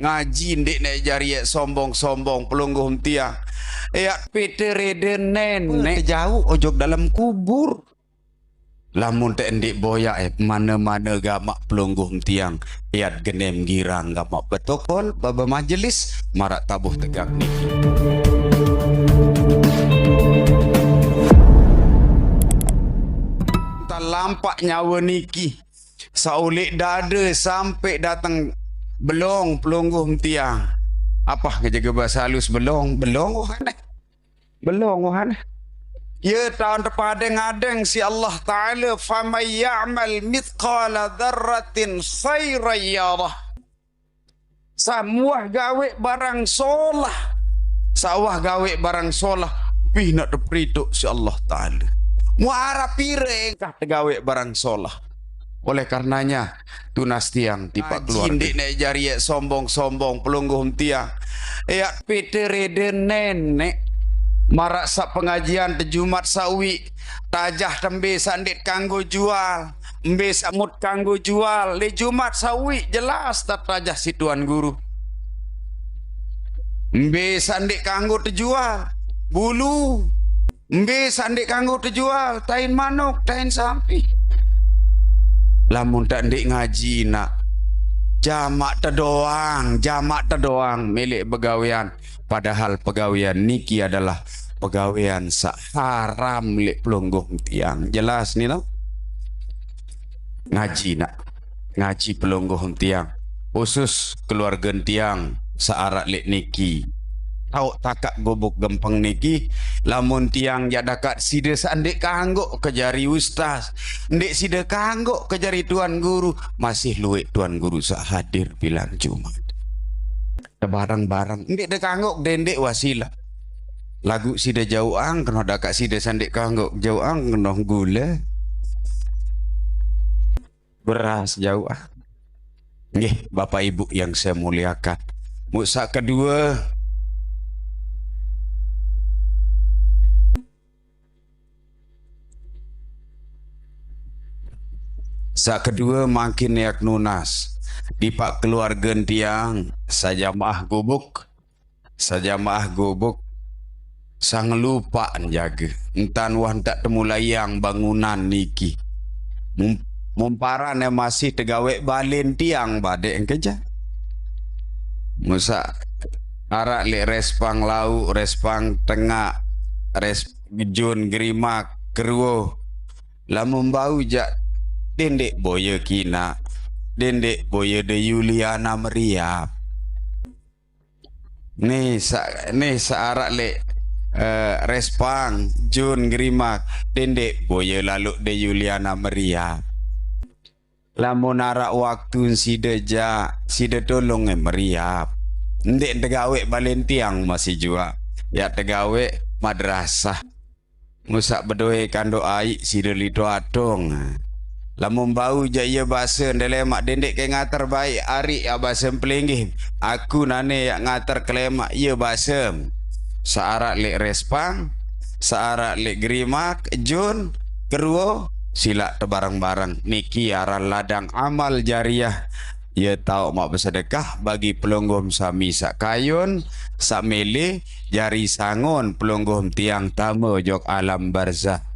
ngaji ndek nek jari sombong-sombong pelungguh tiang. Peter nenek jauh ojok dalam kubur. Lamun te ndik boya mana-mana gamak pelungguh tiang. Genem girang gamak betokol baba majelis marak tabuh tegak niki. Lampak nyawa niki saulik dada sampai datang belong pelungguh tiang. Apa kejaga bahasa halus belong wahana. Belong wahana. Ya tahun terpadeng-adeng si Allah Ta'ala faman ya'mal mithqala dzarratin khairan yarah. Samuah gawe barang solah. Sawah gawe barang solah bina terperituk si Allah Ta'ala. Muara piring kah tegawe barang solah. Oleh karenanya tunas tiang tipak keluar jindik nek jari sombong-sombong pelungguh tiang. Peter nenek marak sak pengajian te Jumat sawi tajah tembe sandit kanggo jual embe samut kanggo jual le Jumat sawi jelas tak tajah si tuan guru embe sandit kanggo terjual bulu embe sandit kanggo terjual tain manuk tain sapi. Lamun tak ndik ngaji nak jamak terdoang milik pegawean, padahal pegawean niki adalah pegawean sak haram milik pelungguh tiang. Jelas ni tau ngaji nak ngaji pelungguh tiang khusus keluarga tiang searak lek niki tau takak gobok gempeng niki. Lamun tiang ya dakat sida sandik kanggo kejari ustaz ndik sida kanggo kejari tuan guru masih luwek tuan guru sak hadir bilang Jumat barang-barang ndik de kanggo dendek wasilah lagu sida jauang kena dakat sida sandik kanggo jauang kena gula beras jauang. Nggih Bapak Ibu yang saya muliakan, musa kedua makin yak nunas di pak keluarga tiang saja maah gubuk sang lupa jaga entan wah tak temu layang bangunan niki mumparan masih tegawe balin tiang badek keja musa arak le respang lau respang tengah jun gerimak keruo lamun bau jak dendek boya kina dendek boya de Yuliana meriap ni searak le respang jun gerimak dendek boya lalu de Yuliana meriap. Lamun arak waktu sida tolong meriap ndek tegawe balen tiang masih jua ya tegawe madrasah musak bedoe kando ai sida lido atong. Lamun bau jaya bahasa ndelemak dendek ke ngatar baik ari ya bahasa pelinggih aku nane yak ngatar kelemak ya bahasa searak lek respang searak lek gerimak jun keruo sila tebarang-barang niki aran ladang amal jariah ya tau mak bersedekah bagi pelunggum sami sak kayun sak mele jari sangon pelunggum tiang tamu jok alam barzah.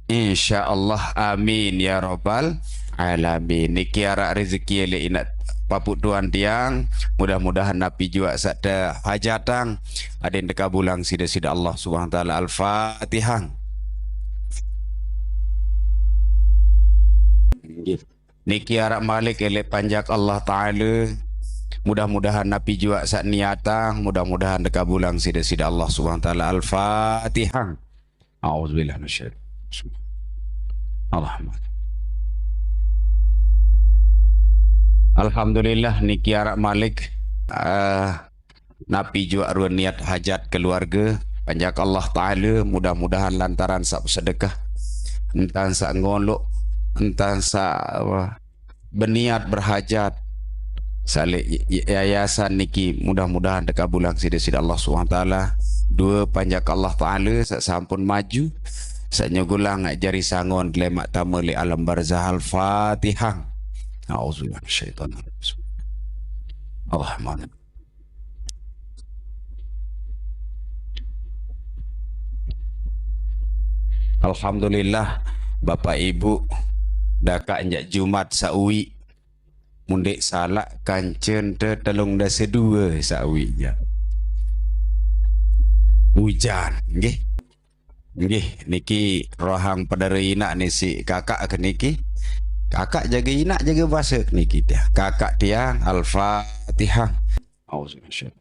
InsyaAllah amin ya rabbal alamin. Niki arak rezeki le inat paput tuan tiang mudah-mudahan napi jua sakda hajatang aden dekabulang sida-sida Allah Subhanahu wa taala. Al-Fatihah. Niki arak malik ele panjak Allah taala mudah-mudahan napi jua sak niatang mudah-mudahan dekabulang sida-sida Allah Subhanahu wa taala. Al-Fatihah. A'udzubillahi minasyaitonir Alhamdulillah niki arak malik napi jua ruan niat hajat keluarga panjak Allah taala mudah-mudahan lantaran sak sedekah entan sak ngolok entan sak berniat berhajat salik yayasan niki mudah-mudahan dekabulang sida-sida Allah SWT. Dua panjak Allah taala sak sampun maju Saatnya gulang jari sangon lemak tamu li alam barzah. Al-Fatihah. A'udzubillahi minasyaitonir rajim. Allah mohon. Alhamdulillah Bapak Ibu dah kak Jumat sawi mundek salak kancen te telung dah sedua sawi je. Hujan nggih. Nggih niki rohang pedari inak ni si kakak ke niki. Kakak jaga inak jaga bahasa niki dia. Kakak tiang Al-Fatihah. Auzubillahi.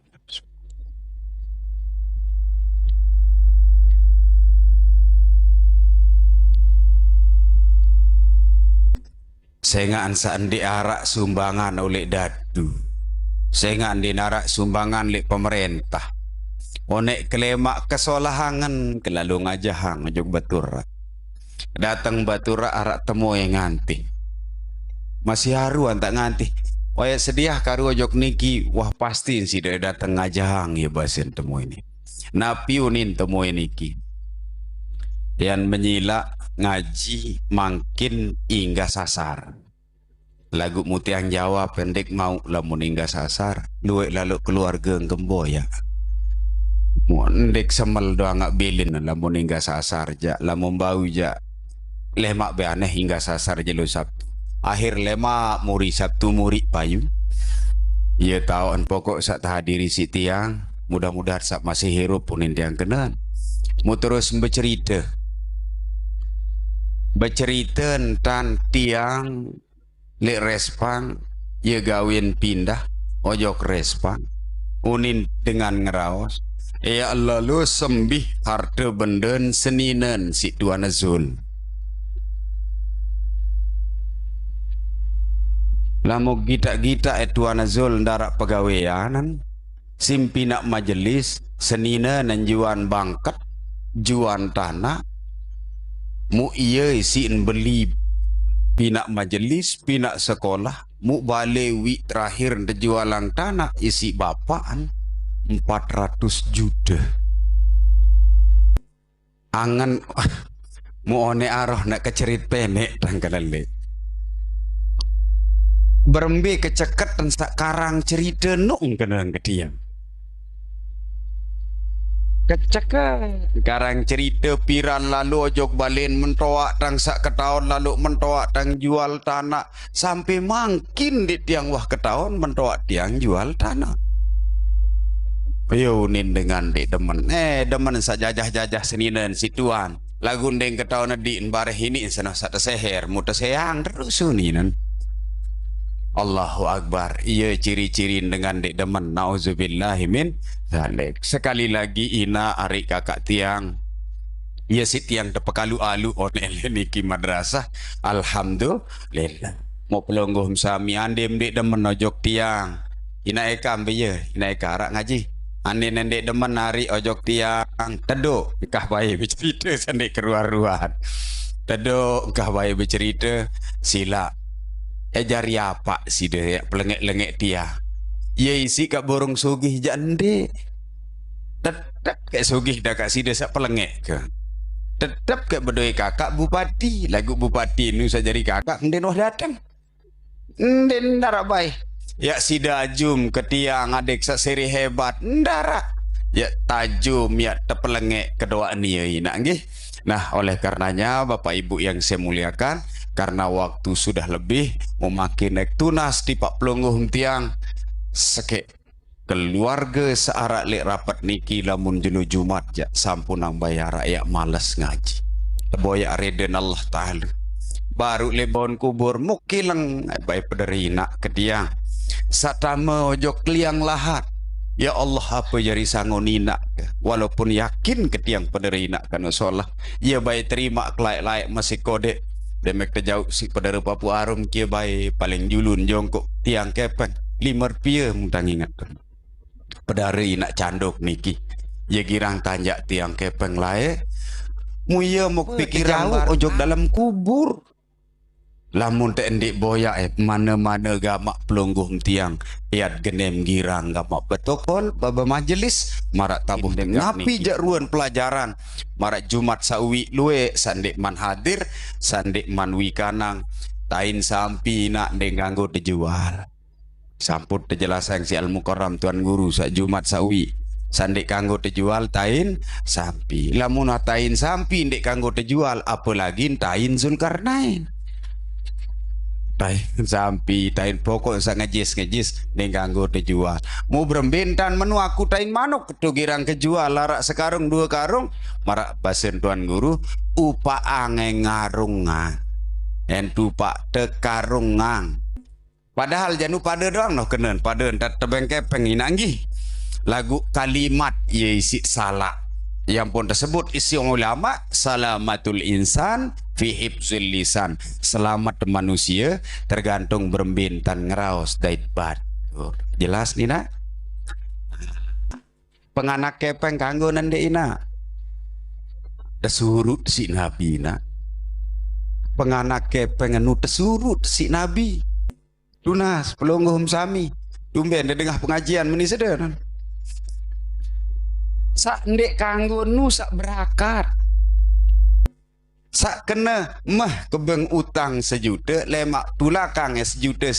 Sengaan saan diarak sumbangan oleh dadu. Sengaan dinarak sumbangan oleh pemerintah. Onek kelemak kesolahangan kelalu ngajahang ngajok batura. Datang batura arak temu yang nganti. Masih haruan tak nganti. Waya sedia karu ojok niki. Wah pasti si dia datang ngajahang ya basin temu ini. Napiunin temu niki. Yang menyila ngaji makin hingga sasar. Lagu mutiang Jawa pendek mau lamun hingga sasar. Luwek lalu keluarga gemboya. Ndek semel doang ngak bilin lamun hingga sasar ja. Lamun bau ja. Lemak be aneh hingga sasar jelo Sabtu. Akhir lemak muri Sabtu muri payu. Ia tahu pokok saat hadiri si tiang. Mudah-mudahan saat masih hirup punin tiang kenal. Mu terus bercerita. Bercerita tentang tiang lek respang ia gawin pindah ojok respang unin dengan ngeraos ya Allah lu sembih harta benden seninen si Tuan Azul lamu gita-gita Tuan Azul ndarak pegawaianan simpinak majelis seninen juan bangkat juan tanah mu iya isiin beli pinak majelis, pinak sekolah, mu balewi terakhir jualan tanah isi bapaan 400 juta. Angan mu one arah nak kecerit penek tanggalale. Berembe keceket dan sekarang cerita nung kenang kediam. Keceket sekarang cerita piran lalu ojok balen mentoak tang sak ketahun lalu mentoak tang jual tanah sampai makin di tiang wah ketahun mentoak tiang jual tanah. Ayo nin dengan di demen demen sajajah-jajah seninen si tuan lagu ndeng ketahun di bareh ini sana sak seher muta sayang terus suninan. Allahu Akbar. Ia ciri-ciri dengan dek demen. Nauzubillahi min zalik. Sekali lagi ina ari kakak tiang. Ia si tiang tepekalu alu onel niki madrasah. Alhamdulillah. Mau pelonggoh sami andem dek demen ojok tiang. Ina eka ambil ina eka arak ngaji. Ane nendek demen ari ojok tiang. Teduk kah baik bercerita sendek keruar-ruan. Teduk kah baik bercerita sila. Jari apa si dia pelengek-lengek dia. Ia isi kat borong sugih jande. Tetap kat sugih dah kat si dia sak pelengek ke. Tetap kat berdoi kakak bupati. Lagu bupati nu saya jadi kakak nden wah datang. Nden darak baik. Ya si dajum ke tiang adik sak seri hebat. Darak. Ya tajum ya terpelengek kedua ni nak nggih. Nah, oleh karenanya Bapak Ibu yang saya muliakan, karena waktu sudah lebih memakin naik tunas di Pak Pelungguh tiang seke keluarga searak lek rapat niki lamun jenu Jumat ja sampunang bayar rakyat malas ngaji boya reden Allah Ta'ala baru lebon kubur mukilang baik pederi nak ke tiang satama ojok liang lahat ya Allah apa jari sangonina walaupun yakin ke tiang pederi nak kan solah ya baik terima layak-layak masih kode demek terjauh si pedera Papua Arum kia baik paling julun jongkok tiang kepeng 5 rupiah mutang ingat pedara nak candok niki ya girang tanjak tiang kepeng lae muya mau pikiran ojok dalam kubur lamun te endik boya mana-mana gamak pelungguh tiang iat genem girang gamak betokol baba majelis marak tabuh ngapi jak ruan pelajaran marak Jumat sawi luwe sandik man hadir sandik man wikanang tain sampi nak deng ganggu dijual Samput terjelasang si Al-Mukarram Tuan Guru sak Jumat sawi. Sandik kanggo terjual tain sampi. Lamun tain sampi ndek kanggo terjual, apalagi tain Zulkarnain. Tain sampi, tain pokok sak ngejis ndek kanggo terjual. Mau berembentan menu aku tain manuk tu girang kejual larak sekarung 2 karung, marak basen Tuan Guru upa ange ngarungan. Entu pak tekarungang. Padahal janu pada doang noh kenen pada entat tebeng kepeng inanggi. Lagu kalimat ye isi salah yang pun tersebut isi ulama salamatul insan fi hifzil lisan, selamat manusia tergantung berembintan ngeraos dait batur. Jelas nih nak? Penganak kepeng kanggo nande ina tesurut si nabi nak. Penganak kepeng anu tesurut si nabi tunas pelongohum sami tumben di tengah pengajian meni sederhan sak ndek kanggo nu sak berakat sak kena mah kebeng utang 1 juta lemak tulakang 1,5 juta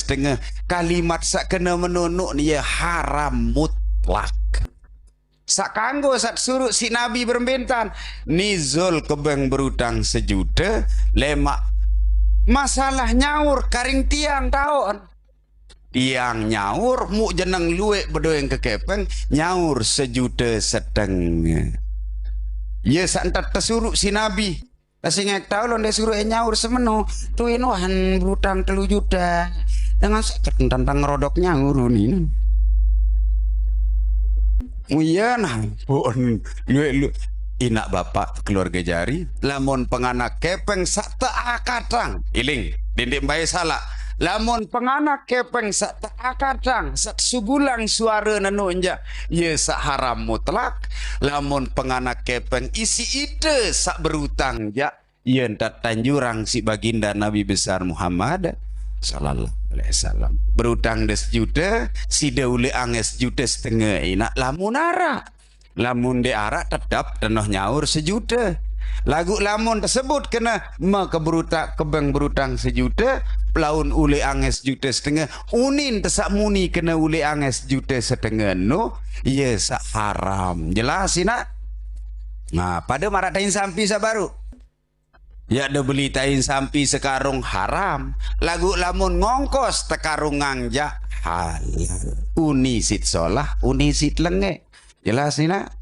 kalimat sak kena menunuk ni ya haram mutlak sak kanggo sak suruh si nabi berbentan nizul kebeng berutang 1 juta lemak masalah nyaur karing tiang tahun tiang nyaur mu jeneng luwek bedoeng kekepeng nyaur 1,5 juta. Ya santat tesuruk si nabi tasingek tau lo ndek suruh nyaur semeno tuin wahan berutang 3 juta dengan sakit tentang rodok nyaur ni iya nah pun luwek inak bapak keluarga jari lamun penganak kepeng sak akatang iling dindik bae salah lamun penganak kepeng sak akatang sak sugulang suara nanu enja ye sak haram mutlak lamun penganak kepeng isi ide sak berutang ja ye entat tanjurang si baginda Nabi besar Muhammad sallallahu alaihi wasallam berutang 1 juta si daule anges 1,5 juta inak lamun ara lamun de arak tetap tenoh nyaur 1 juta. Lagu lamun tersebut kena keberutak kebeng berutang 1 juta, pelaun ule anges 1,5 juta, unin tesak muni kena ule anges 1,5 juta no, iya sak haram. Jelas nak? Nah, pada marak tain sampi sabaru. Ya ada beli tain sampi sekarung haram. Lagu lamun ngongkos tekarung ngangja halal. Uni sit solah, uni sit lenge. Jelas ni nak?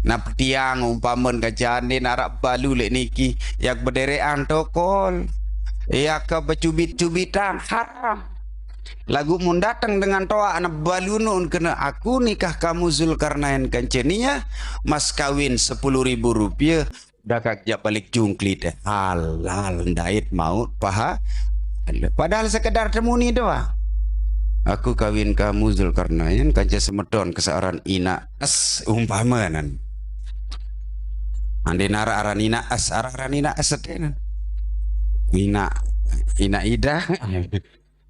Nak tiang umpamen kajane narak balu lek niki yak berderean tokol yak bercubit-cubitan haram. Lagu mun datang dengan toa anak balu nun kena aku nikah kamu Zulkarnain kanceninya mas kawin 10.000 rupiah dah jak balik jungklit halal ndait maut paha padahal sekedar temuni doang. Aku kawin kamu Zulkarnain kanca semedon keseoran ina as umpamanan. Ande nara aran ina as aran ina as setenan. Ina ida.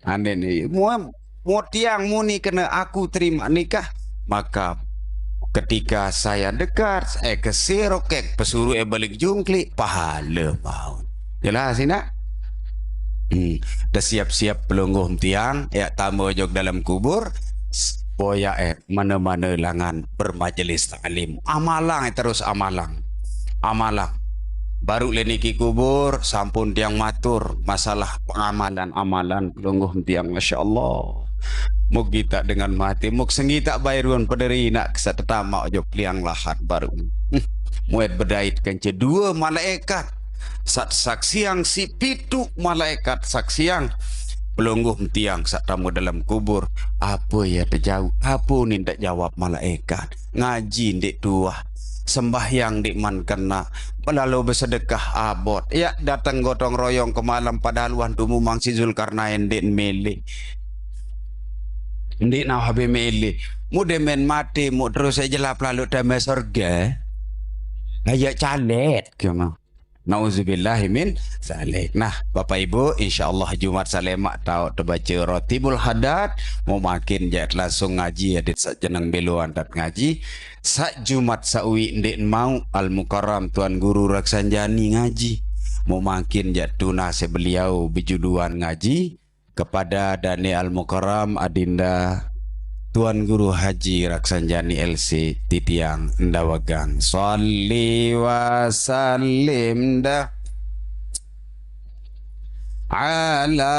Ande ni mau tiang muni kena aku terima nikah maka ketika saya dekat keserokek pesuruh balik jungkli pahala mau. Jelas ina? Dah siap-siap pelungguh tiang ya tamu jog dalam kubur boya mana-mana langan bermajelis taklim amalang terus amalang baru leniki kubur sampun tiang matur masalah pengamalan pelungguh tiang Masya Allah muk kita dengan mati muk sengi tak bayarun pederi nak kesatetama jog liang lahat baru muat berdait kence 2 malaikat saksiang si pitu malaikat saksiang pelungguh tiang sak tamu dalam kubur apa ya terjauh apa ni tak jawab malaikat ngaji ndik tua sembahyang dik man kena lalu bersedekah abot ya datang gotong royong ke malam padahal wan tumu mangsi Zulkarnain ndik mele ndik nah habe mele mu demen mati mu terus aja lah lalu damai surga ayak calet kemau. Nauzubillahi min zalik. Nah, Bapak Ibu, insyaallah Jumat salemak tahu terbaca Rotibul Haddad mau makin jat langsung ngaji adit sak jeneng beluan dat ngaji. Sak Jumat sawi ndek mau Al-Mukarram Tuan Guru Raksanjani ngaji. Mau makin jat tuna sebeliau bijuduan ngaji kepada Dani Al-Mukarram Adinda Tuan Guru Haji Raksanjani LC Titiang Ndawagang. Sholli wa sallim dah ala